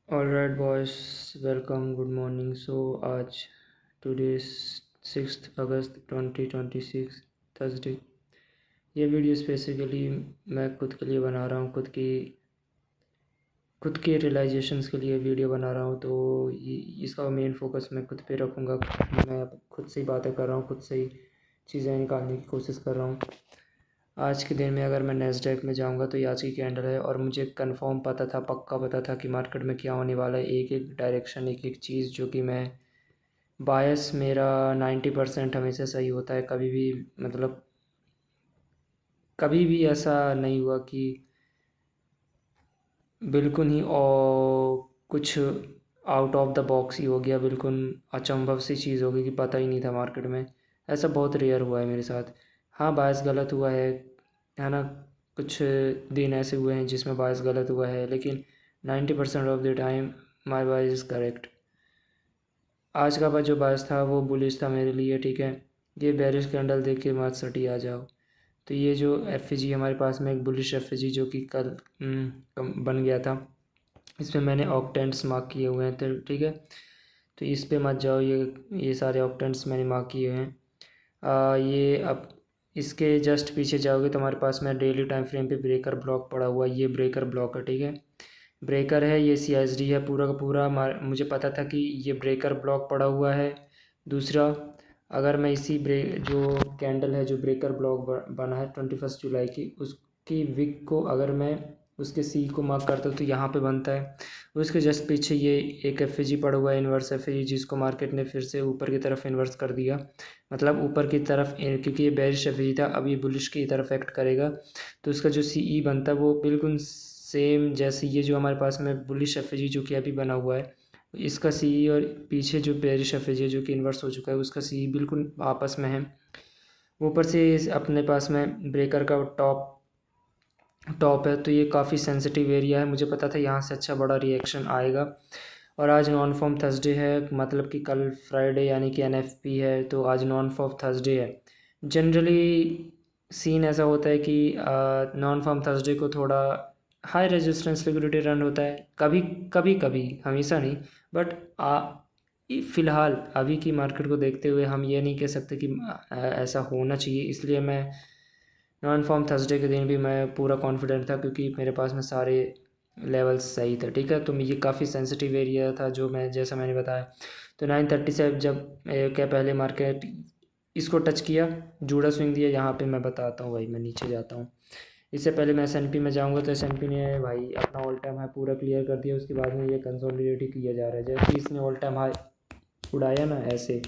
Alright boys, welcome, good morning. So आज today 6 अगस्त 2026 Thursday. ये video specifically मैं खुद के लिए बना रहा हूँ, खुद के रियलाइजेशंस के लिए वीडियो बना रहा हूँ। तो इसका मेन फोकस मैं खुद पे रखूँगा। मैं खुद से ही बातें कर रहा हूँ, खुद से ही चीज़ें निकालने की कोशिश कर रहा हूँ। आज के दिन में अगर मैं नैस्डैक में जाऊंगा तो ये आज की कैंडल है, और मुझे कंफर्म पता था, पक्का पता था कि मार्केट में क्या होने वाला है। एक एक डायरेक्शन, एक एक चीज़ जो कि मैं बायस मेरा 90% हमेशा सही होता है। कभी भी मतलब कभी भी ऐसा नहीं हुआ कि बिल्कुल ही और कुछ आउट ऑफ द बॉक्स ही हो गया, बिल्कुल अचंभव सी चीज़ हो गई कि पता ही नहीं था मार्केट में। ऐसा बहुत रेयर हुआ है मेरे साथ। हाँ, बायस गलत हुआ है ना। कुछ दिन ऐसे हुए हैं जिसमें बायस गलत हुआ है, लेकिन 90% of the time my bias is correct. आज का जो बायस था वो बुलिश था मेरे लिए, ठीक है। ये बेरिश कैंडल देख के मत सटी आ जाओ। तो ये जो एफ हमारे पास में एक बुलिश एफ जो कि कल बन गया था, इसमें मैंने ऑक्टेंट्स मार्क किए हुए हैं, तो ठीक है। तो इस पे मत जाओ, ये सारे ऑक्टेंट्स मैंने मार्क किए हैं। ये अब इसके जस्ट पीछे जाओगे तो हमारे पास में डेली टाइम फ्रेम पे ब्रेकर ब्लॉक पड़ा हुआ है। ये ब्रेकर ब्लॉक है, ठीक है। ब्रेकर है, ये CSD है पूरा का पूरा। मुझे पता था कि ये ब्रेकर ब्लॉक पड़ा हुआ है। दूसरा, अगर मैं इसी जो कैंडल है, जो ब्रेकर ब्लॉक बना है 21 जुलाई की, उसकी विक को अगर मैं उसके सी को मार्क करता हूँ तो यहाँ पे बनता है। उसके जस्ट पीछे ये एक एफ पड़ा हुआ है, इन्वर्स एफ जिसको मार्केट ने फिर से ऊपर की तरफ इन्वर्स कर दिया। मतलब ऊपर की तरफ, क्योंकि ये बेरिश एफ था, अब ये बुलिश की तरफ एक्ट करेगा। तो उसका जो CE बनता है वो बिल्कुल सेम जैसे ये जो हमारे पास में बुलिश एफ जो कि अभी बना हुआ है, इसका CE और पीछे जो बेरिश एफ है जो कि इन्वर्स हो चुका है, उसका CE बिल्कुल आपस में है। ऊपर से अपने पास में ब्रेकर का टॉप टॉप है, तो ये काफ़ी सेंसिटिव एरिया है। मुझे पता था यहाँ से अच्छा बड़ा रिएक्शन आएगा। और आज नॉन फॉर्म थर्सडे है, मतलब कि कल फ्राइडे यानी कि NFP है, तो आज नॉन फॉर्म थर्सडे है। जनरली सीन ऐसा होता है कि नॉन फॉर्म थर्सडे को थोड़ा हाई रेजिस्टेंस लिक्विडिटी रन होता है, कभी कभी कभी, हमेशा नहीं। बट फ़िलहाल अभी की मार्केट को देखते हुए हम ये नहीं कह सकते कि ऐसा होना चाहिए। इसलिए मैं नॉन फॉर्म थर्सडे के दिन भी मैं पूरा कॉन्फिडेंट था, क्योंकि मेरे पास में सारे लेवल्स सही थे, ठीक है। तो ये काफ़ी सेंसिटिव एरिया था, जो जैसा मैंने बताया। तो 9:30 से जब क्या पहले मार्केट इसको टच किया, जूड़ा स्विंग दिया, यहाँ पे मैं बताता हूँ भाई। मैं नीचे जाता हूँ, इससे पहले मैं S&P में जाऊँगा। तो S&P ने भाई अपना ऑल टाइम हाई पूरा क्लियर कर दिया। उसके बाद में ये कंसोलिडेट ही किया जा रहा है। जैसे इसने ऑल टाइम हाई उड़ाया ना, ऐसे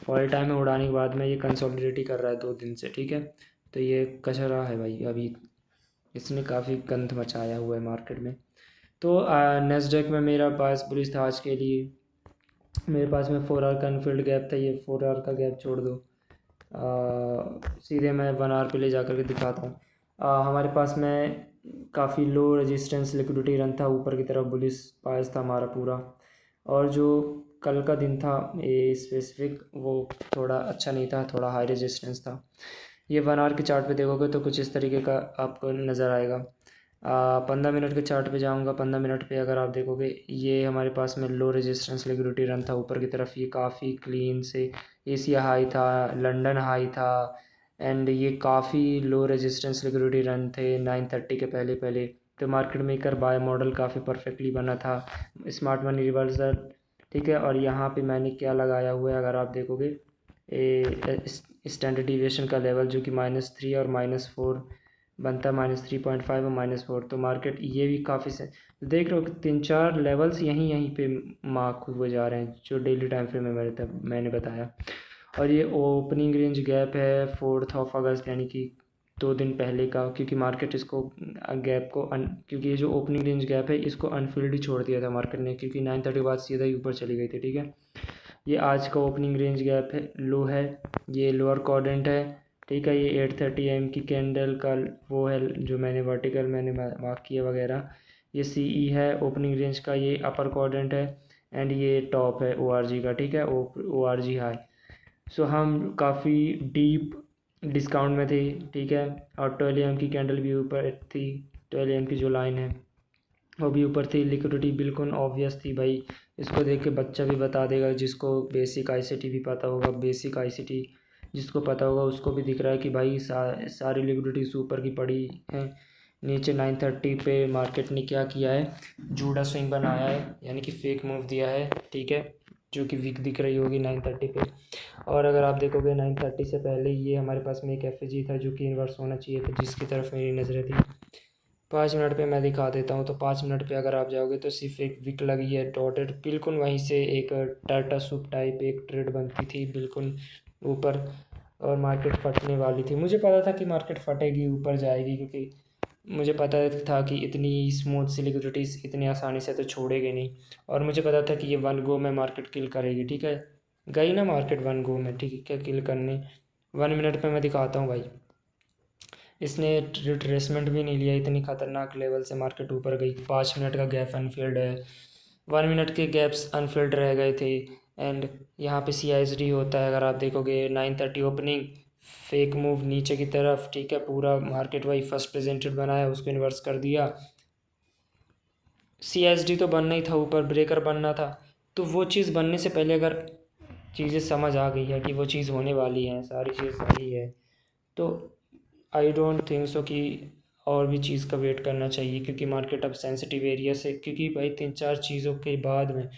ऑल टाइम में उड़ाने के बाद में ये कंसोलिडेट ही कर रहा है 2 दिन से, ठीक है। तो ये कचरा है भाई, अभी इसने काफ़ी गंद मचाया हुआ है मार्केट में। तो नेस्डेक में मेरा पास बुलिश था आज के लिए। मेरे पास में 4 आवर का अनफिल्ड गैप था, ये 4 आवर का गैप छोड़ दो। सीधे मैं 1 आवर पे ले जा कर के दिखाता हूँ। हमारे पास में काफ़ी लो रेजिस्टेंस लिक्विडिटी रन था, ऊपर की तरफ बुलिश पास था हमारा पूरा। और जो कल का दिन था ये स्पेसिफिक, वो थोड़ा अच्छा नहीं था, थोड़ा हाई रेजिस्टेंस था। ये 1 आवर के चार्ट पे देखोगे तो कुछ इस तरीके का आपको नज़र आएगा। 15 मिनट के चार्ट पे जाऊंगा। 15 मिनट पे अगर आप देखोगे, ये हमारे पास में लो रेजिस्टेंस लिक्विडिटी रन था ऊपर की तरफ। ये काफ़ी क्लीन से एशिया हाई था, लंदन हाई था, एंड ये काफ़ी लो रेजिस्टेंस लिक्विडिटी रन थे 9:30 के पहले पहले। तो मार्केट मेकर बाय मॉडल काफ़ी परफेक्टली बना था, स्मार्ट मनी रिवर्सल, ठीक है। और यहाँ पे मैंने क्या लगाया हुआ है अगर आप देखोगे, स्टैंडर्ड डिविएशन का लेवल जो कि -3 और -4 बनता है, -3.5 और -4। तो मार्केट ये भी काफ़ी से देख रहे हो कि 3-4 लेवल्स यहीं यहीं पे मार्क हुए जा रहे हैं, जो डेली टाइम फ्रेम में मैंने बताया। और ये ओपनिंग रेंज गैप है 4 अगस्त यानी कि 2 दिन पहले का, क्योंकि मार्केट इसको गैप को क्योंकि ये जो ओपनिंग रेंज गैप है इसको अनफिल्ड ही छोड़ दिया था मार्केट ने, क्योंकि 9:30 के बाद सीधा ही ऊपर चली गई थी, ठीक है। ये आज का ओपनिंग रेंज गैप है, लो है, ये लोअर क्वाड्रेंट है, ठीक है। ये 8:30 AM की कैंडल का वो है जो मैंने वर्टिकल मैंने मार्क किया वगैरह। ये CE है ओपनिंग रेंज का, ये अपर क्वाड्रेंट है, एंड ये टॉप है ORG का, ठीक है। ORG high. सो हम काफ़ी डीप डिस्काउंट में थे, ठीक है। और 12 AM की कैंडल भी ऊपर थी, 12 AM की जो लाइन है। वो भी ऊपर थी। लिक्विडिटी बिल्कुल ऑब्वियस थी भाई, इसको देख के बच्चा भी बता देगा, जिसको बेसिक आईसीटी भी पता होगा, बेसिक आईसीटी जिसको पता होगा उसको भी दिख रहा है कि भाई सारी लिक्विडिटीज ऊपर की पड़ी है। नीचे 930 पे मार्केट ने क्या किया है, जूडा स्विंग बनाया है, यानी कि फेक मूव दिया है, ठीक है, जो कि वीक दिख रही होगी 930 पे। और अगर आप देखोगे 930 से पहले ये हमारे पास में एक एफ था जो कि इन्वर्स होना चाहिए था, जिसकी तरफ मेरी नज़रें थी। 5 मिनट पे मैं दिखा देता हूँ। तो 5 मिनट पे अगर आप जाओगे तो सिर्फ एक विक लगी है डॉटेड, बिल्कुल वहीं से एक टाटा सूप टाइप एक ट्रेड बनती थी बिल्कुल ऊपर, और मार्केट फटने वाली थी। मुझे पता था कि मार्केट फटेगी, ऊपर जाएगी, क्योंकि मुझे पता था कि इतनी स्मूथ सी लिक्विडिटीज इतनी आसानी से तो छोड़ेगी नहीं, और मुझे पता था कि ये वन गो में मार्केट किल करेगी, ठीक है। गई ना मार्केट वन गो में, ठीक है, क्या किल करने। 1 मिनट पे मैं दिखाता हूँ भाई, इसने रिट्रेसमेंट भी नहीं लिया, इतनी खतरनाक लेवल से मार्केट ऊपर गई। 5 मिनट का गैप अनफिल्ड है, 1 मिनट के गैप्स अनफिल्ड रह गए थे। एंड यहाँ पे CISD होता है, अगर आप देखोगे 930 ओपनिंग, फेक मूव नीचे की तरफ, ठीक है, पूरा मार्केट वही फर्स्ट प्रेजेंटेड बनाया, उसको इन्वर्स कर दिया। CISD तो बनना ही था, ऊपर ब्रेकर बनना था। तो वो चीज़ बनने से पहले अगर चीज़ें समझ आ गई है कि वो चीज़ होने वाली है, सारी चीज़ सही है, तो आई डोंट थिंक सो कि और भी चीज़ का वेट करना चाहिए, क्योंकि मार्केट अब सेंसिटिव एरिया से, क्योंकि भाई 3-4 चीज़ों के बाद में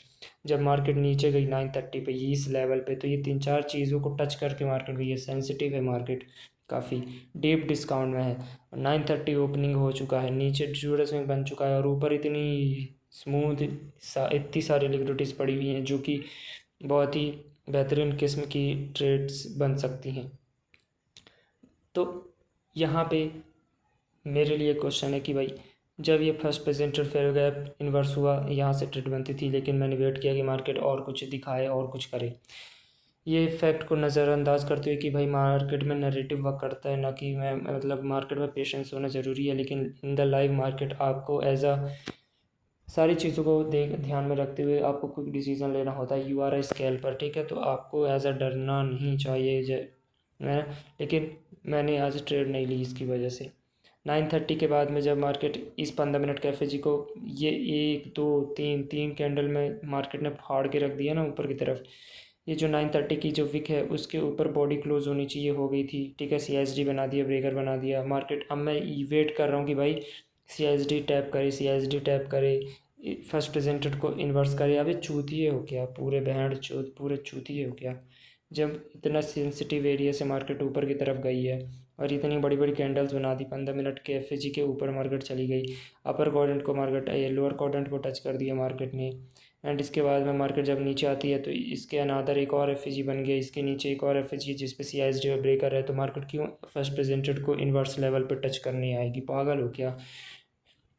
जब मार्केट नीचे गई 930 पे, ये इस लेवल पे, तो ये 3-4 चीज़ों को टच करके मार्केट गई है। सेंसिटिव है मार्केट, काफ़ी डीप डिस्काउंट में है। 930 ओपनिंग हो चुका है, नीचे जूडा स्विंग बन चुका है, और ऊपर इतनी स्मूथ इतनी सारी लिक्विडिटीज़ पड़ी हुई हैं जो कि बहुत ही बेहतरीन किस्म की ट्रेड्स बन सकती हैं। तो यहाँ पे मेरे लिए क्वेश्चन है कि भाई जब ये first presented fair gap inverse हुआ, यहाँ से ट्रेड बनती थी, लेकिन मैंने वेट किया कि मार्केट और कुछ दिखाए और कुछ करे। ये फैक्ट को नज़रअंदाज करते हुए कि भाई मार्केट में नैरेटिव वर्क करता है, ना कि मैं मतलब मार्केट में पेशेंस होना ज़रूरी है, लेकिन इन द लाइव मार्केट आपको एज अ सारी चीज़ों को ध्यान में रखते हुए आपको क्विक डिसीजन लेना होता है। यू आर स्केल पर, ठीक है, तो आपको एज अ डरना नहीं चाहिए है। लेकिन मैंने आज ट्रेड नहीं ली इसकी वजह से। 930 के बाद में जब मार्केट इस 15 मिनट के एफ को ये 1 2 3 कैंडल में मार्केट ने फाड़ के रख दिया ना ऊपर की तरफ, ये जो 930 की जो विक है उसके ऊपर बॉडी क्लोज होनी चाहिए, हो गई थी, ठीक है। CISD बना दिया, ब्रेकर बना दिया मार्केट। अब मैं वेट कर रहा हूँ कि भाई CISD टैप करे, CISD टैप करे, फर्स्ट प्रेजेंटेड को इन्वर्स करे। अबे चूतिए हो क्या, पूरे बहन चूत पूरे चूतिए हो क्या, जब इतना सेंसिटिव एरिया से मार्केट ऊपर की तरफ गई है और इतनी बड़ी बड़ी कैंडल्स बना दी, 15 मिनट के एफ के ऊपर मार्केट चली गई, अपर क्वाड्रेंट को मार्केट लोअर क्वाड्रेंट को टच कर दिया मार्केट ने। एंड इसके बाद में मार्केट जब नीचे आती है तो इसके अनादर एक और एफ बन गया, इसके नीचे एक और एफ जिस पे CISD और ब्रेकर है, तो मार्केट क्यों फर्स्ट प्रेजेंटेड को इन्वर्स लेवल पर टच करने आएगी, पागल हो क्या।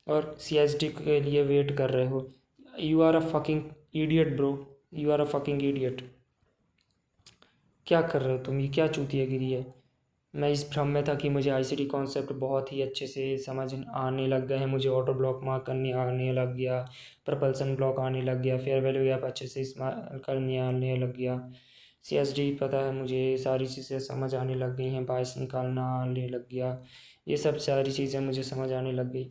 और CISD के लिए वेट कर रहे हो। You are a fucking idiot bro, you are a fucking idiot. क्या कर रहे हो तुम, ये क्या चूतियागिरी है। मैं इस भ्रम में था कि मुझे आईसीटी कॉन्सेप्ट बहुत ही अच्छे से समझ आने लग गए हैं, मुझे ऑटो ब्लॉक मार्क करने आने लग गया, प्रपल्सन ब्लॉक आने लग गया, फेयर वैल्यू गैप अच्छे से इस्तेमाल करने आने लग गया, CISD पता है मुझे, सारी चीज़ें समझ आने लग गई हैं, बायस निकालना आने लग गया, ये सब सारी चीज़ें मुझे समझ आने लग गई।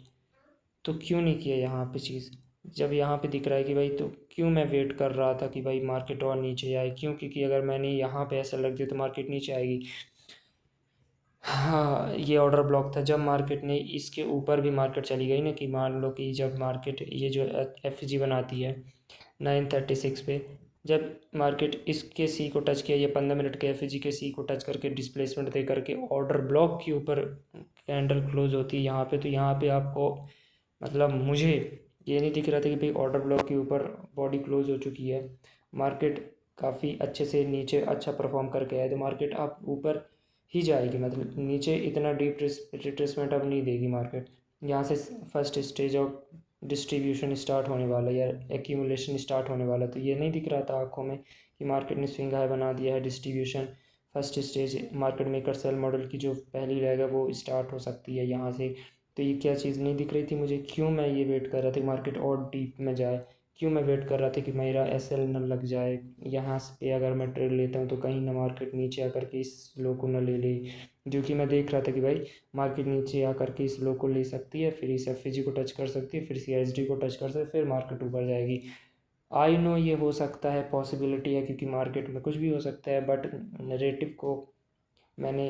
तो क्यों नहीं किया यहाँ पे चीज़, जब यहाँ पे दिख रहा है कि भाई, तो क्यों मैं वेट कर रहा था कि भाई मार्केट और नीचे आए, क्यों, क्योंकि अगर मैंने यहाँ पे ऐसा लग दिया तो मार्केट नीचे आएगी। हाँ, ये ऑर्डर ब्लॉक था। जब मार्केट ने इसके ऊपर भी मार्केट चली गई ना, कि मान लो कि जब मार्केट ये जो एफ बनाती है 936 पे, जब मार्केट इसके सी को टच किया, ये 15 मिनट के एफ के सी को टच करके डिस्प्लेसमेंट दे करके ऑर्डर ब्लॉक के ऊपर कैंडल क्लोज होती है यहाँ पे, तो यहाँ पे आपको मतलब मुझे ये नहीं दिख रहा था कि भाई ऑर्डर ब्लॉक के ऊपर बॉडी क्लोज हो चुकी है, मार्केट काफ़ी अच्छे से नीचे अच्छा परफॉर्म करके आए, तो मार्केट अब ऊपर ही जाएगी, मतलब नीचे इतना डीप रिट्रेसमेंट अब नहीं देगी मार्केट। यहाँ से first stage of distribution start होने वाला है या एक्यूमुलेशन स्टार्ट होने वाला, तो ये नहीं दिख रहा था आंखों में कि मार्केट ने स्विंग हाई बना दिया है, distribution first stage market maker sell model की जो पहली लेग है वो स्टार्ट हो सकती है यहाँ से। तो ये क्या चीज़ नहीं दिख रही थी मुझे, क्यों मैं ये वेट कर रहा था मार्केट और डीप में जाए, क्यों मैं वेट कर रहा था कि मेरा एसएल न लग जाए, यहाँ पे अगर मैं ट्रेड लेता हूँ तो कहीं ना मार्केट नीचे आकर के इस लो को न ले ले, जो कि मैं देख रहा था कि भाई मार्केट नीचे आकर के इस लो को ले सकती है, फिर इस एफ को टच कर सकती है, फिर CSD को टच कर सकती है, फिर मार्केट ऊपर जाएगी। आई नो ये हो सकता है, पॉसिबिलिटी है, क्योंकि मार्केट में कुछ भी हो सकता है, बट नरेटिव को मैंने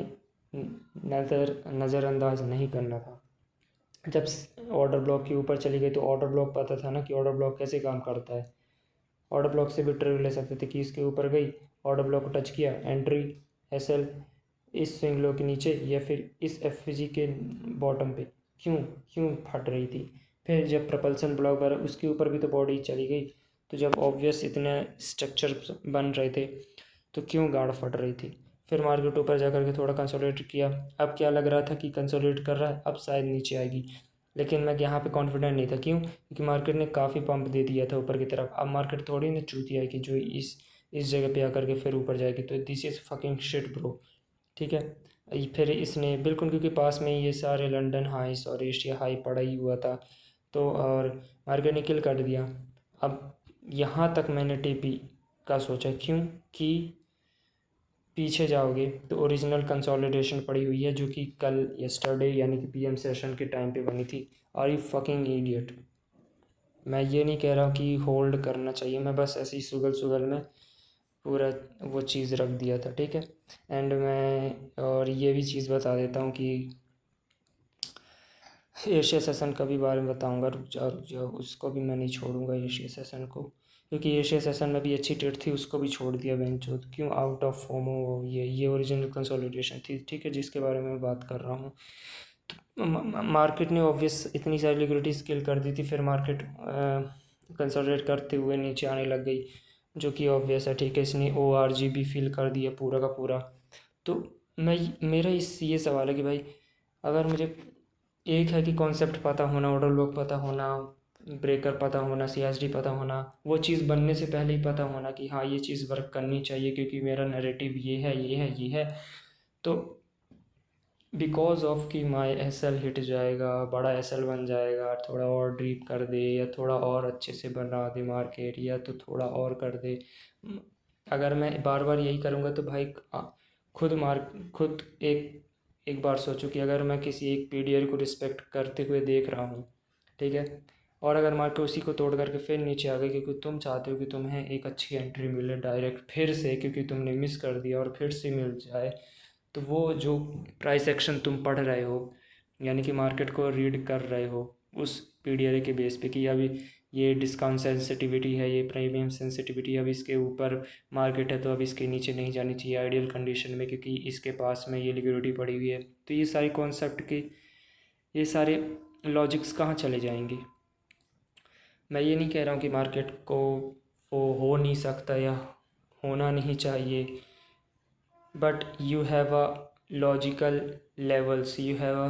नज़रअंदाज नहीं करना था। जब ऑर्डर ब्लॉक के ऊपर चली गई तो ऑर्डर ब्लॉक पता था ना कि ऑर्डर ब्लॉक कैसे काम करता है। ऑर्डर ब्लॉक से भी ट्रेड ले सकते थे कि इसके ऊपर गई, ऑर्डर ब्लॉक को टच किया, एंट्री एसएल इस स्विंग लो के नीचे या फिर इस एफजी के बॉटम पे क्यों क्यों फट रही थी। फिर जब प्रपल्सन ब्लॉक पर उसके ऊपर भी तो बॉडी चली गई, तो जब ऑब्वियस इतने स्ट्रक्चर बन रहे थे तो क्यों गाढ़ फट रही थी। फिर मार्केट ऊपर जा कर के थोड़ा कंसोलिडेट किया, अब क्या लग रहा था कि कंसोलिडेट कर रहा है, अब शायद नीचे आएगी, लेकिन मैं यहाँ पे कॉन्फिडेंट नहीं था। क्यों? क्योंकि मार्केट ने काफ़ी पंप दे दिया था ऊपर की तरफ। अब मार्केट थोड़ी ना चूती है कि जो इस जगह पे आकर के फिर ऊपर जाएगी, तो this is fucking shit bro. ठीक है, फिर इसने बिल्कुल, क्योंकि पास में ये सारे लंदन हाइस और एशिया हाई पड़ा ही हुआ था, तो और मार्केट ने किल कर दिया। अब यहाँ तक मैंने टीपी का सोचा, क्यों कि पीछे जाओगे तो ओरिजिनल कंसोलिडेशन पड़ी हुई है, जो कि कल यस्टरडे यानी कि PM सेशन के टाइम पे बनी थी। Are you fucking idiot. मैं ये नहीं कह रहा हूँ कि होल्ड करना चाहिए, मैं बस ऐसे ही सुगल सुगल में पूरा वो चीज़ रख दिया था। ठीक है, एंड मैं और ये भी चीज़ बता देता हूँ कि एशिया सेशन का भी बारे में बताऊँगा, रुक जाओ, उसको भी मैं नहीं छोड़ूंगा एशिया सेशन को, क्योंकि एशिया सेशन में भी अच्छी ट्रेड थी, उसको भी छोड़ दिया बेंचो। क्यों? आउट ऑफ फोमो, ये ओरिजिनल कंसोलिडेशन थी। ठीक है, जिसके बारे में बात कर रहा हूँ। तो मार्केट ने ऑब्वियस इतनी सारी लिक्विडिटी स्किल कर दी थी, फिर मार्केट कंसोलिडेट करते हुए नीचे आने लग गई, जो कि ऑब्वियस है। ठीक है, इसने ORG भी फिल कर दिया पूरा का पूरा। तो मेरा ये सवाल है कि भाई, अगर मुझे एक है कि कॉन्सेप्ट पता होना, ऑर्डर ब्लॉक पता होना, ब्रेकर पता होना, CSD पता होना, वो चीज़ बनने से पहले ही पता होना कि हाँ ये चीज़ वर्क करनी चाहिए, क्योंकि मेरा नैरेटिव ये है ये है ये है। तो बिकॉज ऑफ कि माई SL हिट जाएगा, बड़ा SL बन जाएगा, थोड़ा और डीप कर दे या थोड़ा और अच्छे से बना दे मार्केट, या तो थोड़ा और कर दे। अगर मैं बार बार यही करूँगा तो भाई खुद एक बार सोचो कि अगर मैं किसी एक PDR को रिस्पेक्ट करते हुए देख रहा हूँ, ठीक है, और अगर मार्केट उसी को तोड़ करके फिर नीचे आ गई, क्योंकि तुम चाहते हो कि तुम्हें एक अच्छी एंट्री मिले डायरेक्ट फिर से, क्योंकि तुमने मिस कर दिया और फिर से मिल जाए, तो वो जो प्राइस एक्शन तुम पढ़ रहे हो, यानी कि मार्केट को रीड कर रहे हो उस PDR के बेस पे कि अभी ये डिस्काउंट सेंसिटिविटी है, ये प्रीमियम सेंसिटिविटी, अब इसके ऊपर मार्केट है तो अब इसके नीचे नहीं जानी चाहिए आइडियल कंडीशन में, क्योंकि इसके पास में ये लिक्विडिटी पड़ी हुई है। तो ये सारी कॉन्सेप्ट के ये सारे लॉजिक्स कहाँ चले जाएंगे। मैं ये नहीं कह रहा हूँ कि मार्केट को वो हो नहीं सकता या होना नहीं चाहिए, but you have a logical levels, you have a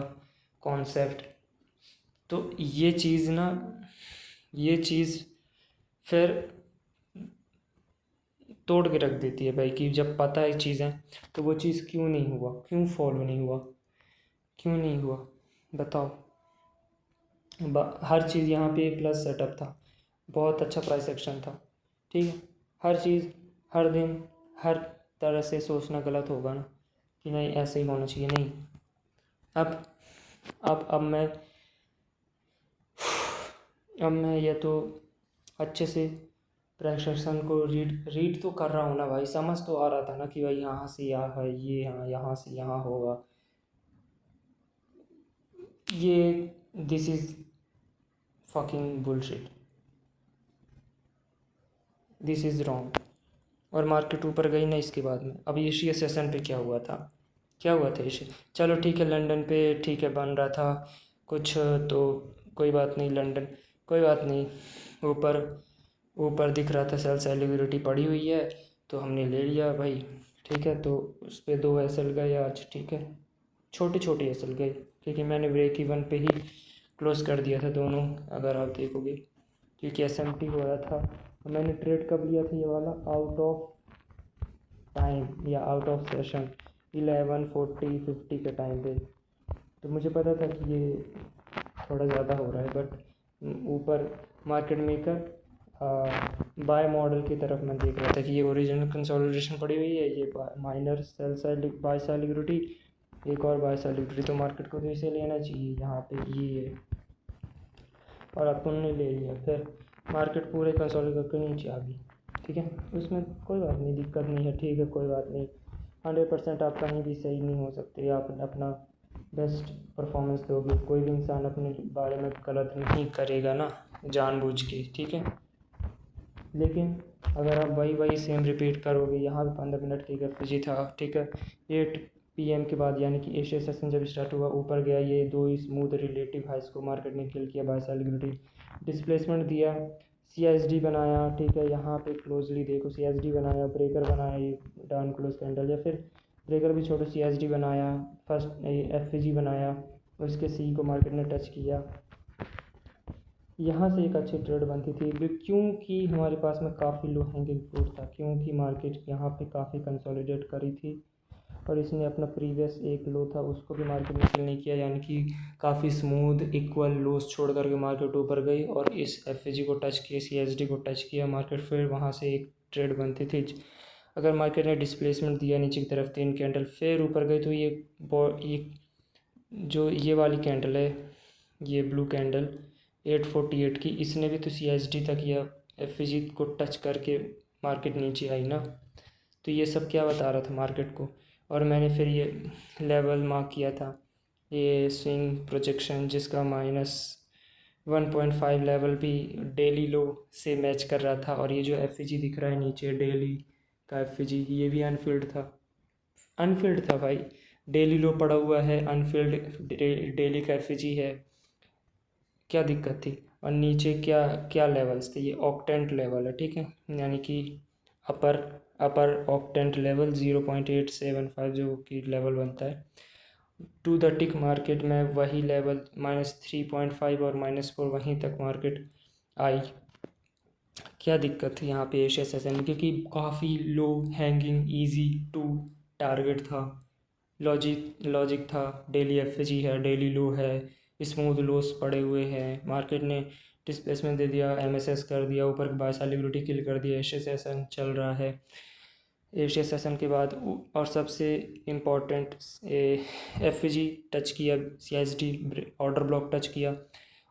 concept. तो ये चीज़ फिर तोड़ के रख देती है भाई, कि जब पता है चीज़ें तो वो चीज़ क्यों नहीं हुआ, क्यों फॉलो नहीं हुआ, क्यों नहीं हुआ, बताओ। हर चीज़ यहाँ पे प्लस सेटअप था, बहुत अच्छा प्राइस एक्शन था। ठीक है, हर चीज़ हर दिन हर तरह से सोचना गलत होगा ना कि नहीं ऐसे ही होना चाहिए, नहीं। अब अब मैं ये तो अच्छे से प्रशासन को रीड तो कर रहा हूँ ना भाई, समझ तो आ रहा था ना कि भाई यहाँ से यहाँ है, ये यहाँ से यहाँ होगा, ये this is fucking bullshit, this is wrong. और मार्केट ऊपर गई ना इसके बाद में। अब एशिया सेशन पे क्या हुआ था, क्या हुआ था एशिया, चलो ठीक है लंदन पे ठीक है बन रहा था कुछ, तो कोई बात नहीं, लंदन कोई बात नहीं, ऊपर ऊपर दिख रहा था सेल सेलिब्रिटी पड़ी हुई है, तो हमने ले लिया भाई। ठीक है, तो उस पर 2 SL गए आज। ठीक है, छोटे छोटे SL गए, क्योंकि मैंने ब्रेक इवन पे ही क्लोज कर दिया था दोनों, अगर आप देखोगे, क्योंकि SMT हो रहा था। तो मैंने ट्रेड कब लिया था ये वाला, आउट ऑफ टाइम या आउट ऑफ सेशन 11:40-50 के टाइम पे। तो मुझे पता था कि ये थोड़ा ज़्यादा हो रहा है, बट ऊपर मार्केट मेकर बाय मॉडल की तरफ मैं देख रहा था कि ये ओरिजिनल कंसोलिडेशन पड़ी हुई है, ये minor sell side buy sell liquidity, एक और बाय सेल लिक्विडिटी, तो मार्केट को तो इसे लेना चाहिए यहाँ पे ये है, और अपन ने ले लिया। फिर मार्केट पूरे कंसोलिडेट करके नीचे आ गई, ठीक है, उसमें कोई बात नहीं, दिक्कत नहीं है, ठीक है, कोई बात नहीं। 100% आप कहीं भी सही नहीं हो सकते, आप अपना बेस्ट परफॉर्मेंस दोगे, कोई भी इंसान अपने बारे में गलत नहीं करेगा ना जानबूझ के, ठीक है। लेकिन अगर आप वही सेम रिपीट करोगे, यहाँ भी 15 मिनट की एफ था, ठीक है, 8 PM के बाद यानी कि एशिया सेशन जब स्टार्ट हुआ ऊपर गया, ये दो स्मूथ रिलेटिव हाइस को मार्केट ने किल किया, बाय सेल लिक्विडिटी डिस्प्लेसमेंट दिया, CSD बनाया, ठीक है, यहाँ पे क्लोजली देखो, CSD बनाया, ब्रेकर बनाया, ये डाउन क्लोज कैंडल, या फिर ब्रेकर भी छोड़ो, CSD बनाया, फर्स्ट FG बनाया, उसके C को मार्केट ने टच किया, यहाँ से एक अच्छी ट्रेड बनती थी, क्योंकि हमारे पास में काफ़ी लो हैंगिंग फ्रूट था, क्योंकि मार्केट यहाँ पे काफ़ी कंसोलिडेट करी थी, और इसने अपना प्रीवियस एक लो था उसको भी मार्केट ने फिल नहीं किया, यानी कि काफ़ी स्मूथ इक्वल लोस छोड़ करके मार्केट ऊपर गई, और इस FG को टच किया, CSD को टच किया मार्केट, फिर वहाँ से एक ट्रेड बनती थी। अगर मार्केट ने डिस्प्लेसमेंट दिया नीचे की तरफ 3 कैंडल फिर ऊपर गई, तो ये जो ये वाली कैंडल है, ये ब्लू कैंडल 848 की, इसने भी तो CSD तक या FG को टच करके मार्केट नीचे आई ना, तो ये सब क्या बता रहा था मार्केट को। और मैंने फिर ये लेवल मार्क किया था, ये स्विंग प्रोजेक्शन, जिसका -1.5 लेवल भी डेली लो से मैच कर रहा था, और ये जो FG दिख रहा है नीचे डेली का FG, ये भी अनफिल्ड था भाई, डेली लो पड़ा हुआ है, अनफिल्ड डेली का FG है, क्या दिक्कत थी। और नीचे क्या क्या लेवल्स थे, ये ऑक्टेंट लेवल है, ठीक है, यानी कि अपर अपर ऑक्टेंट लेवल 0.875 जो कि लेवल बनता है, टू द टिक मार्केट में वही लेवल -3.5 और -4 वहीं तक मार्केट आई। क्या दिक्कत थी यहाँ पे एशिया सेशन में, क्योंकि काफ़ी low hanging easy to target था, लॉजिक था, डेली FG है, डेली लो है, स्मूथ लोस पड़े हुए हैं, मार्केट ने डिस्प्लेसमेंट दे दिया, MSS कर दिया, ऊपर बाय सेल लिक्विडिटी किल कर दिया, एशिया सेशन चल रहा है। एशिया सेशन के बाद और सबसे इम्पोर्टेंट FG टच किया, CSD ऑर्डर ब्लॉक टच किया,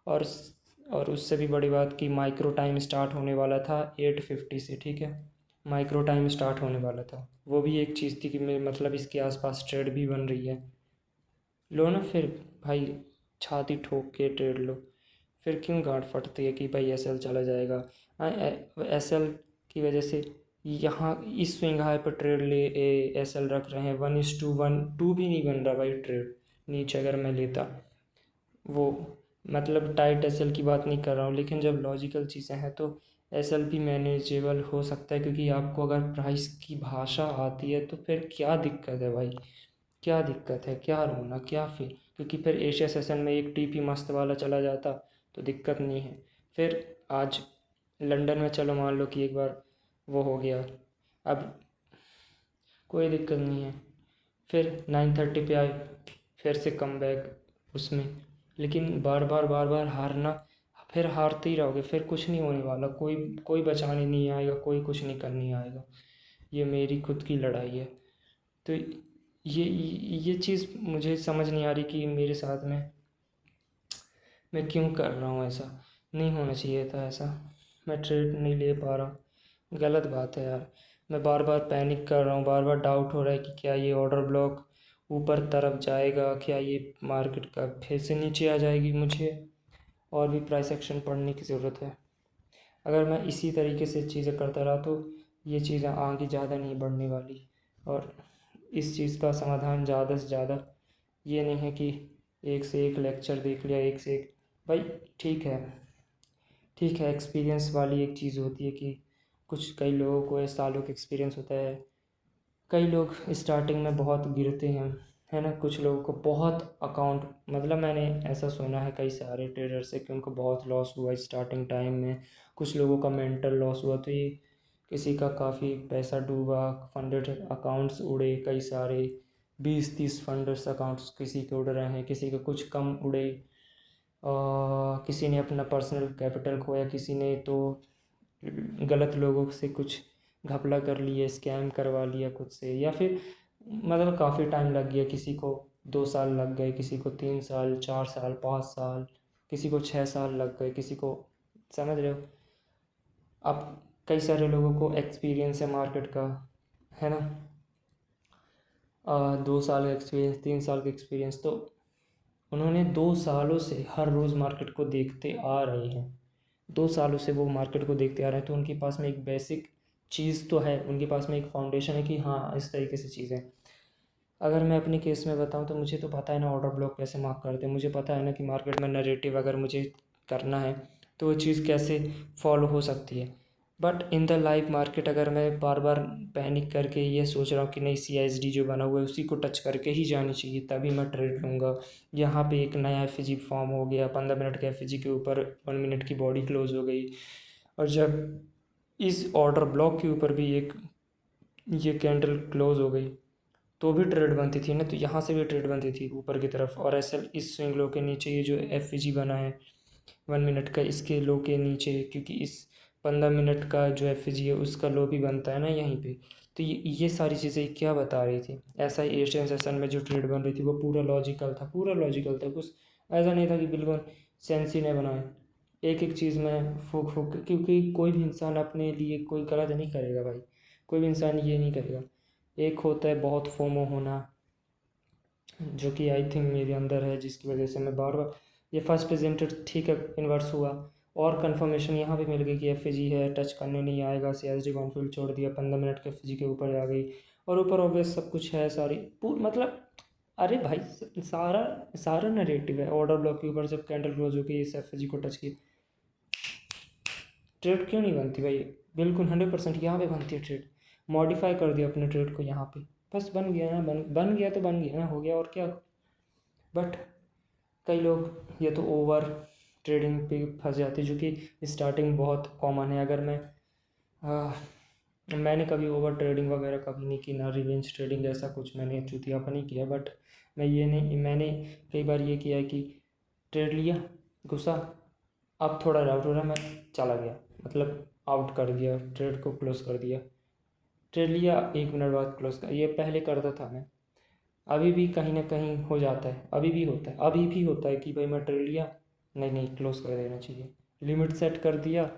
और और उससे भी बड़ी बात कि माइक्रो टाइम स्टार्ट होने वाला था 850 से, ठीक है, माइक्रो टाइम स्टार्ट होने वाला था, वो भी एक चीज़ थी कि मतलब इसके आसपास ट्रेड भी बन रही है, लो ना फिर भाई, छाती ठोक के ट्रेड लो, फिर क्यों गांठ फटती है कि भाई SL चला जाएगा। SL की वजह से यहाँ इस स्विंग हाई पर ट्रेड ले SL रख रहे हैं, 1:1 2 भी नहीं बन रहा भाई ट्रेड नीचे, अगर मैं लेता वो, मतलब टाइट SL की बात नहीं कर रहा हूँ, लेकिन जब लॉजिकल चीज़ें हैं तो SL भी मैनेजेबल हो सकता है, क्योंकि आपको अगर प्राइस की भाषा आती है तो फिर क्या दिक्कत है भाई, क्या दिक्कत है, क्या रोना, क्या फिर, क्योंकि फिर एशिया सेशन में एक TP मस्त वाला चला जाता तो दिक्कत नहीं है। फिर आज लंदन में चलो मान लो कि एक बार वो हो गया, अब कोई दिक्कत नहीं है, फिर 9:30 पे आए, फिर से कम बैक उसमें, लेकिन बार बार हारना, फिर हारते ही रहोगे, फिर कुछ नहीं होने वाला, कोई कोई बचाने नहीं आएगा, कोई कुछ नहीं करने आएगा, ये मेरी खुद की लड़ाई है। तो ये चीज़ मुझे समझ नहीं आ रही कि मेरे साथ में मैं क्यों कर रहा हूँ ऐसा, नहीं होना चाहिए था ऐसा, मैं ट्रेड नहीं ले पा रहा, गलत बात है यार, मैं बार बार पैनिक कर रहा हूँ, बार बार डाउट हो रहा है कि क्या ये ऑर्डर ब्लॉक ऊपर तरफ जाएगा, क्या ये मार्केट का फिर से नीचे आ जाएगी, मुझे और भी प्राइस एक्शन पढ़ने की ज़रूरत है। अगर मैं इसी तरीके से चीज़ें करता रहा तो ये चीज़ें आगे ज़्यादा नहीं बढ़ने वाली, और इस चीज़ का समाधान ज़्यादा से ज़्यादा ये नहीं है कि एक से एक लेक्चर देख लिया, एक से एक, भाई ठीक है, ठीक है, एक्सपीरियंस वाली एक चीज़ होती है कि कुछ कई लोगों को सालों का एक्सपीरियंस होता है, कई लोग स्टार्टिंग में बहुत गिरते हैं, है ना, कुछ लोगों को बहुत अकाउंट, मतलब मैंने ऐसा सुना है कई सारे ट्रेडर से कि उनको बहुत लॉस हुआ स्टार्टिंग टाइम में, कुछ लोगों का मेंटल लॉस हुआ, तो ये किसी का काफ़ी पैसा डूबा, फंडेड अकाउंट्स उड़े कई सारे, 20-30 फंडर्स अकाउंट्स किसी के उड़ रहे हैं, किसी के कुछ कम उड़े, किसी ने अपना पर्सनल कैपिटल खोया, किसी ने तो गलत लोगों से कुछ घपला कर लिए, स्कैम करवा लिया खुद से, या फिर मतलब काफ़ी टाइम लग गया, किसी को 2 साल लग गए, किसी को 3 साल, 4 साल, 5 साल, किसी को 6 साल लग गए, किसी को, समझ रहे हो। अब कई सारे लोगों को एक्सपीरियंस है मार्केट का, है ना, 2 साल का एक्सपीरियंस, 3 साल का एक्सपीरियंस, तो उन्होंने 2 सालों से हर रोज़ मार्केट को देखते आ रहे हैं, 2 सालों से वो मार्केट को देखते आ रहे हैं, तो उनके पास में एक बेसिक चीज़ तो है, उनके पास में एक फाउंडेशन है कि हाँ इस तरीके से चीज़ें। अगर मैं अपने केस में बताऊं तो मुझे तो पता है ना ऑर्डर ब्लॉक कैसे मार्क करते हैं, मुझे पता है ना कि मार्केट में नैरेटिव अगर मुझे करना है तो वो चीज़ कैसे फॉलो हो सकती है। But in the live market अगर मैं बार बार पैनिक करके ये सोच रहा हूँ कि नहीं CISD जो बना हुआ है उसी को टच करके ही जानी चाहिए तभी मैं ट्रेड लूँगा, यहाँ पे एक नया FG फॉर्म हो गया, 15 मिनट के FG के ऊपर 1 मिनट की बॉडी क्लोज हो गई, और जब इस ऑर्डर ब्लॉक के ऊपर भी एक ये कैंडल क्लोज हो गई तो भी ट्रेड बनती थी ना, तो यहाँ से भी ट्रेड बनती थी ऊपर की तरफ। और ऐसा इस स्विंग लो के नीचे ये जो FG बना है 1 मिनट का, इसके लो के नीचे, क्योंकि इस 15 मिनट का जो FG है उसका लो भी बनता है ना यहीं पे, तो ये सारी चीज़ें क्या बता रही थी। ऐसा ही एशियन सेशन में जो ट्रेड बन रही थी वो पूरा लॉजिकल था, पूरा लॉजिकल था, कुछ ऐसा नहीं था कि बिल्कुल सेंस ही नहीं बनाए, एक एक चीज़ में फूक फूक, क्योंकि कोई भी इंसान अपने लिए कोई गलत नहीं करेगा भाई, कोई भी इंसान ये नहीं करेगा। एक होता है बहुत फोमो होना, जो कि आई थिंक मेरे अंदर है, जिसकी वजह से मैं बार बार ये फर्स्ट प्रेजेंटेड ठीक है इन्वर्स हुआ, और कंफर्मेशन यहाँ पे मिल गई कि FG है, टच करने नहीं आएगा, CSD कॉन्फिल छोड़ दिया, 15 मिनट के FG के ऊपर आ गई, और ऊपर ऑब्वियस सब कुछ है सारी मतलब, अरे भाई सारा सारा नरेटिव है, ऑर्डर ब्लॉक के ऊपर जब कैंडल क्लोज हो गई इस FG को टच की, ट्रेड क्यों नहीं बनती भाई, बिल्कुल 100% यहाँ पे बनती है ट्रेड। मॉडिफाई कर दिया अपने ट्रेड को यहाँ पे, बस बन गया ना, बन गया तो बन गया ना, हो गया और क्या। बट कई लोग ये तो ओवर ट्रेडिंग पे फंस जाते हैं, जो कि स्टार्टिंग बहुत कॉमन है। अगर मैंने कभी ओवर ट्रेडिंग वगैरह कभी नहीं की, ना रिवेंज ट्रेडिंग ऐसा कुछ मैंने चुतियापन नहीं किया, बट मैंने कई बार ये किया है कि ट्रेड लिया, घुसा, अब थोड़ा डाउट हो रहा है, मैं चला गया, मतलब आउट कर दिया, ट्रेड को क्लोज कर दिया, ट्रेड लिया 1 मिनट बाद क्लोज कर, ये पहले करता था मैं, अभी भी कहीं ना कहीं हो जाता है, अभी भी होता है, अभी भी होता है कि भाई मैं ट्रेड लिया, नहीं नहीं क्लोज कर देना चाहिए, लिमिट सेट कर दिया,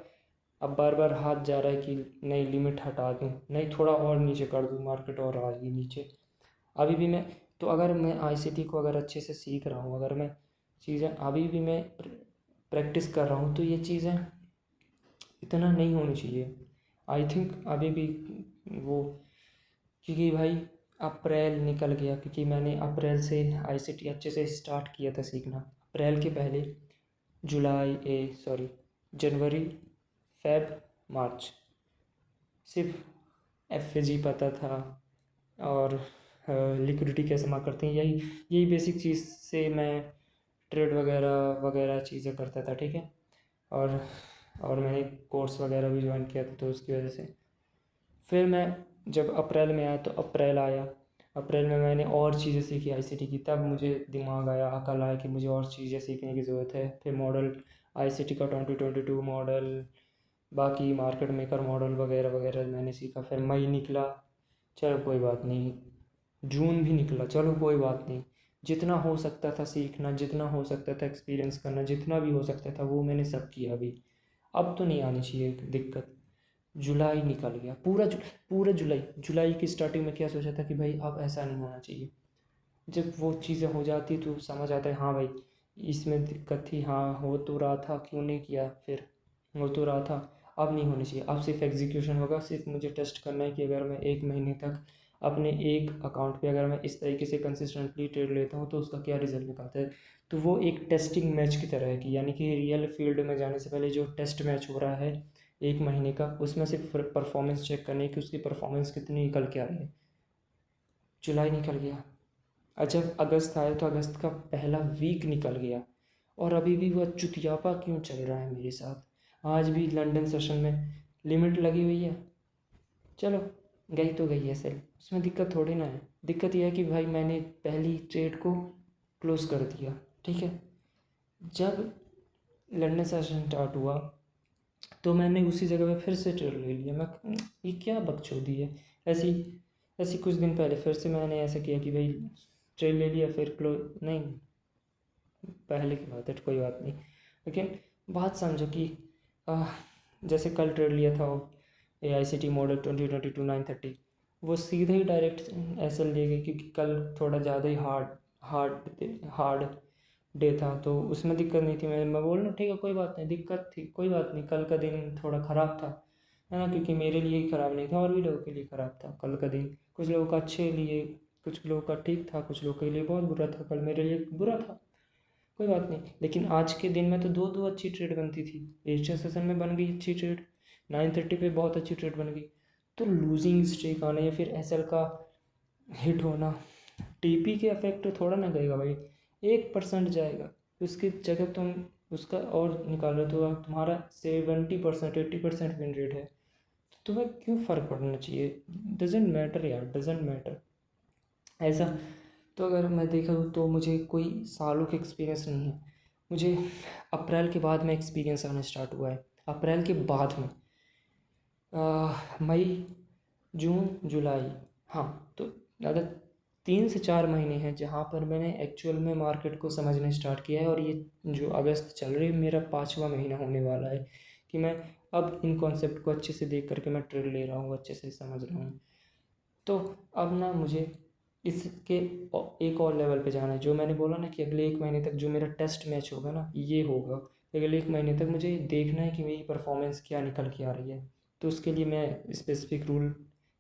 अब बार बार हाथ जा रहा है कि नहीं लिमिट हटा दूँ, नहीं थोड़ा और नीचे कर दूँ, मार्केट और आ गई नीचे, अभी भी मैं, तो अगर मैं ICT को अगर अच्छे से सीख रहा हूँ, अगर मैं चीज़ें अभी भी मैं प्रैक्टिस कर रहा हूँ, तो ये चीज़ें इतना नहीं होनी चाहिए, आई थिंक अभी भी वो, क्योंकि भाई अप्रैल निकल गया, क्योंकि मैंने अप्रैल से ICT अच्छे से स्टार्ट किया था सीखना, अप्रैल के पहले जनवरी, फेब, मार्च सिर्फ FG पता था, और लिक्विडिटी कैसे मार्क करते हैं, यही यही बेसिक चीज़ से मैं ट्रेड वगैरह वगैरह चीज़ें करता था, ठीक है। और और मैंने कोर्स वगैरह भी ज्वाइन किया था, तो उसकी वजह से फिर मैं जब अप्रैल में आया, तो अप्रैल में मैंने और चीज़ें सीखी ICT की, तब मुझे दिमाग आया, अकल आया कि मुझे और चीज़ें सीखने की ज़रूरत है। फिर मॉडल ICT का 2022 मॉडल, बाकी मार्केट मेकर मॉडल वगैरह वगैरह मैंने सीखा। फिर मई निकला, चलो कोई बात नहीं, जून भी निकला, चलो कोई बात नहीं, जितना हो सकता था सीखना, जितना हो सकता था एक्सपीरियंस करना, जितना भी हो सकता था वो मैंने सब किया। अभी अब तो नहीं आनी चाहिए दिक्कत। जुलाई निकल गया, पूरा जुलाई की स्टार्टिंग में क्या सोचा था कि भाई अब ऐसा नहीं होना चाहिए, जब वो चीज़ें हो जाती तो समझ आता है हाँ भाई इसमें दिक्कत थी, हाँ हो तो रहा था, क्यों नहीं किया, फिर हो तो रहा था, अब नहीं होनी चाहिए, अब सिर्फ एग्जीक्यूशन होगा। सिर्फ मुझे टेस्ट करना है कि अगर मैं 1 महीने तक अपने एक अकाउंट पे अगर मैं इस तरीके से कंसिस्टेंटली ट्रेड लेता हूँ तो उसका क्या रिजल्ट निकलता है। तो वो एक टेस्टिंग मैच की तरह है कि, यानी कि रियल फील्ड में जाने से पहले जो टेस्ट मैच हो रहा है 1 महीने का, उसमें सिर्फ परफॉर्मेंस चेक करने की उसकी परफॉर्मेंस कितनी निकल के आ रही है। जुलाई निकल गया, और जब अगस्त आया तो अगस्त का पहला वीक निकल गया, और अभी भी वह चुतियापा क्यों चल रहा है मेरे साथ। आज भी लंदन सेशन में लिमिट लगी हुई है, चलो गई तो गई है सेल, उसमें दिक्कत थोड़ी ना है। दिक्कत यह है कि भाई मैंने पहली ट्रेड को क्लोज कर दिया, ठीक है। जब लंदन सेशन स्टार्ट हुआ तो मैंने उसी जगह पे फिर से ट्रेड ले लिया। मैं ये क्या बकचोदी है। ऐसी ऐसी कुछ दिन पहले फिर से मैंने ऐसा किया कि भाई ट्रेड ले लिया, फिर नहीं, पहले की बात है, कोई बात नहीं। लेकिन बात समझो कि आह, जैसे कल ट्रेड लिया था AICT मॉडल 2022 930, वो सीधे ही डायरेक्ट SL ले गई, क्योंकि कल थोड़ा ज़्यादा ही हार्ड डे था, तो उसमें दिक्कत नहीं थी। मैं बोल रहा हूँ ठीक है, कोई बात नहीं, दिक्कत थी कोई बात नहीं, कल का दिन थोड़ा ख़राब था, है ना, क्योंकि मेरे लिए ही ख़राब नहीं था, और भी लोगों के लिए ख़राब था कल का दिन। कुछ लोगों का अच्छे लिए, कुछ लोगों का ठीक था, कुछ लोगों के लिए बहुत बुरा था। कल मेरे लिए बुरा था, कोई बात नहीं। लेकिन आज के दिन में तो दो दो अच्छी ट्रेड बनती थी। एशिया सेशन में बन गई अच्छी ट्रेड, 930 पे बहुत अच्छी ट्रेड बन गई। तो लूजिंग स्ट्रीक आना या फिर SL का हिट होना, TP के अफेक्ट थोड़ा ना गएगा भाई, 1% जाएगा, उसकी जगह तुम उसका और निकालो तो तुम्हारा 70% 80% विन रेट है, तो तुम्हें क्यों फ़र्क पड़ना चाहिए। डजेंट मैटर यार, डजेंट मैटर ऐसा। तो अगर मैं देखा तो मुझे कोई सालों का एक्सपीरियंस नहीं है, मुझे अप्रैल के बाद में एक्सपीरियंस आना स्टार्ट हुआ है। अप्रैल के बाद में मई, जून, जुलाई, हाँ, तो ज़्यादा 3 से 4 महीने हैं जहाँ पर मैंने एक्चुअल में मार्केट को समझना स्टार्ट किया है। और ये जो अगस्त चल रही है, मेरा 5वां महीना होने वाला है कि मैं अब इन कॉन्सेप्ट को अच्छे से देख करके मैं ट्रेड ले रहा हूँ, अच्छे से समझ रहा हूँ। तो अब ना मुझे इसके एक और लेवल पे जाना है। जो मैंने बोला ना कि अगले 1 महीने तक जो मेरा टेस्ट मैच होगा ना, ये होगा। अगले 1 महीने तक मुझे देखना है कि मेरी परफॉर्मेंस क्या निकल के आ रही है। तो उसके लिए मैं स्पेसिफिक रूल,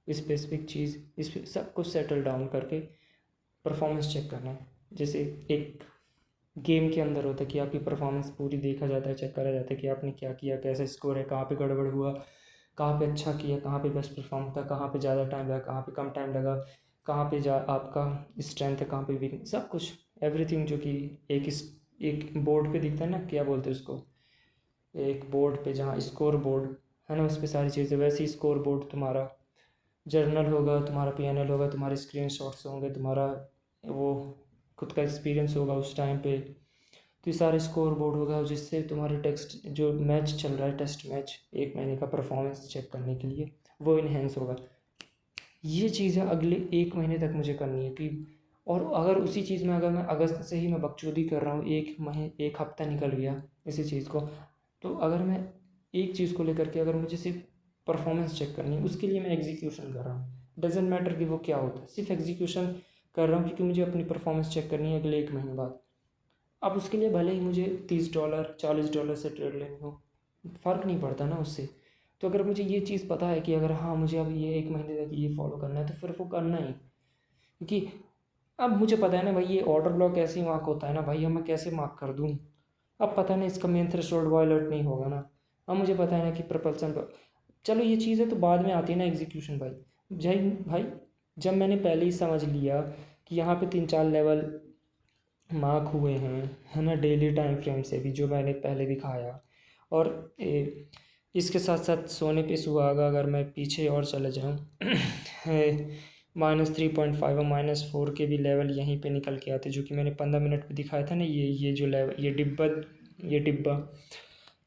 स्पेसिफिक चीज़, इस सब कुछ सेटल डाउन करके परफॉर्मेंस चेक करना है। जैसे एक गेम के अंदर होता है कि आपकी परफॉर्मेंस पूरी देखा जाता है, चेक करा जाता है कि आपने क्या किया, कैसा स्कोर है, कहाँ पे गड़बड़ हुआ, कहाँ पे अच्छा किया, कहाँ पे बेस्ट परफॉर्म था, कहाँ पे ज़्यादा टाइम लगा, कहाँ पे कम टाइम लगा, कहाँ पे जा आपका स्ट्रेंथ है, कहाँ पे वीकनेस, सब कुछ एवरीथिंग जो कि एक बोर्ड पे दिखता है ना, क्या बोलते हैं उसको, एक बोर्ड पे जहाँ स्कोर बोर्ड है ना, उस पर सारी चीज़ें, वैसे ही स्कोर बोर्ड तुम्हारा जर्नल होगा, तुम्हारा PNL होगा, तुम्हारे स्क्रीनशॉट्स होंगे, तुम्हारा वो खुद का एक्सपीरियंस होगा उस टाइम पे। तो ये सारे स्कोर बोर्ड होगा जिससे तुम्हारे टेक्स्ट जो मैच चल रहा है, टेस्ट मैच 1 महीने का परफॉर्मेंस चेक करने के लिए, वो इन्हेंस होगा। ये चीज़ें अगले 1 महीने तक मुझे करनी है कि, और अगर उसी चीज़ में अगर मैं अगस्त से ही मैं बकचोदी कर रहा हूँ, 1 हफ्ता निकल गया इसी चीज़ को, तो अगर मैं एक चीज़ को लेकर के अगर मुझे सिर्फ परफॉर्मेंस चेक करनी है, उसके लिए मैं एग्जीक्यूशन कर रहा हूँ, डजेंट मैटर कि वो क्या होता है, सिर्फ एग्जीक्यूशन कर रहा हूँ क्योंकि मुझे अपनी परफॉर्मेंस चेक करनी है अगले 1 महीने बाद। अब उसके लिए भले ही मुझे $30 $40 से ट्रेड लेनी हो, फ़र्क नहीं पड़ता ना उससे। तो अगर मुझे ये चीज़ पता है कि अगर हाँ मुझे अब ये 1 महीने तक ये फॉलो करना है, तो फिर वो करना ही, क्योंकि अब मुझे पता है ना भाई, ये ऑर्डर ब्लॉक कैसे मार्क होता है ना भाई, अब मैं कैसे मार्क कर दूँ। अब पता नहीं इसका मेन थ्रेशोल्ड वायलेट नहीं होगा ना। अब मुझे पता है ना कि प्रपल्सन पर, चलो ये चीज़ें तो बाद में आती है ना, एग्जीक्यूशन भाई। जय भाई, जब मैंने पहले ही समझ लिया कि यहाँ पे 3 4 लेवल मार्क हुए हैं, है ना, डेली टाइम फ्रेम से भी, जो मैंने पहले दिखाया, और इसके साथ साथ सोने पे सुहागा अगर मैं पीछे और चले जाऊँ -3.5 और -4 के भी लेवल यहीं पे निकल के आते, जो कि मैंने 15 मिनट पे दिखाया था ना, ये जो लेवल, ये डिब्बा,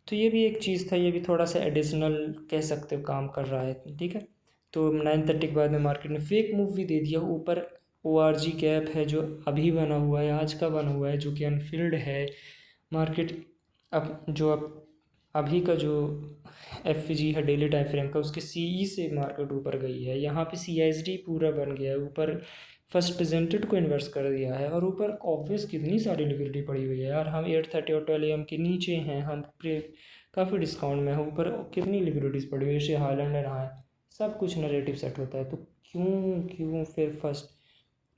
तो ये भी एक चीज़ था, ये भी थोड़ा सा एडिशनल कह सकते हो काम कर रहा है, ठीक है। तो 930 के बाद में मार्केट ने फेक मूव भी दे दिया ऊपर। ORG गैप है जो अभी बना हुआ है, आज का बना हुआ है, जो कि अनफिल्ड है मार्केट। अब अभी का जो FG है डेली टाइम फ्रेम का, उसके CE से मार्केट ऊपर गई है, यहाँ पे CSD पूरा बन गया है ऊपर, फर्स्ट प्रेजेंटेड को इन्वर्स कर दिया है, और ऊपर ऑब्वियस कितनी सारी लिक्विडिटी पड़ी हुई है यार। हम 830 और 12 AM के नीचे हैं, हम काफ़ी डिस्काउंट में हैं, ऊपर कितनी लिक्विडिटीज़ पड़ी हुई है, हाईलैंड है रहा है, सब कुछ नरेटिव सेट होता है। तो क्यों क्यों फिर फर्स्ट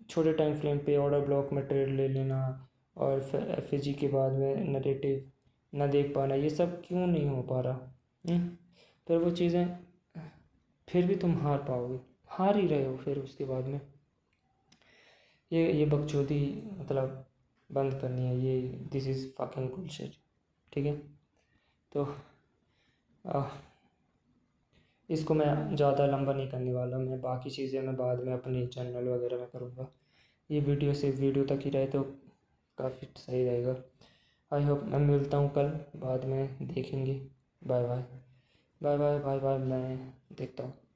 छोटे टाइम फ्रेम पे ऑर्डर ब्लॉक में ट्रेड ले लेना, और फिर FG के बाद में नरेटिव ना देख पाना, ये सब क्यों नहीं हो पा रहा। फिर वो चीज़ें, फिर भी तुम हार पाओगे, हार ही रहे हो फिर उसके बाद में। ये बकचोदी मतलब बंद करनी है, ये दिस इज़ फकिंग बुलशिट, ठीक है। तो आ, इसको मैं ज़्यादा लंबा नहीं करने वाला, मैं बाकी चीज़ें मैं बाद में अपने चैनल वगैरह में करूँगा। ये वीडियो सिर्फ वीडियो तक ही रहे तो काफ़ी सही रहेगा। आई होप, मैं मिलता हूँ कल, बाद में देखेंगे। Bye bye. Bye bye bye bye, मैं देखता हूँ।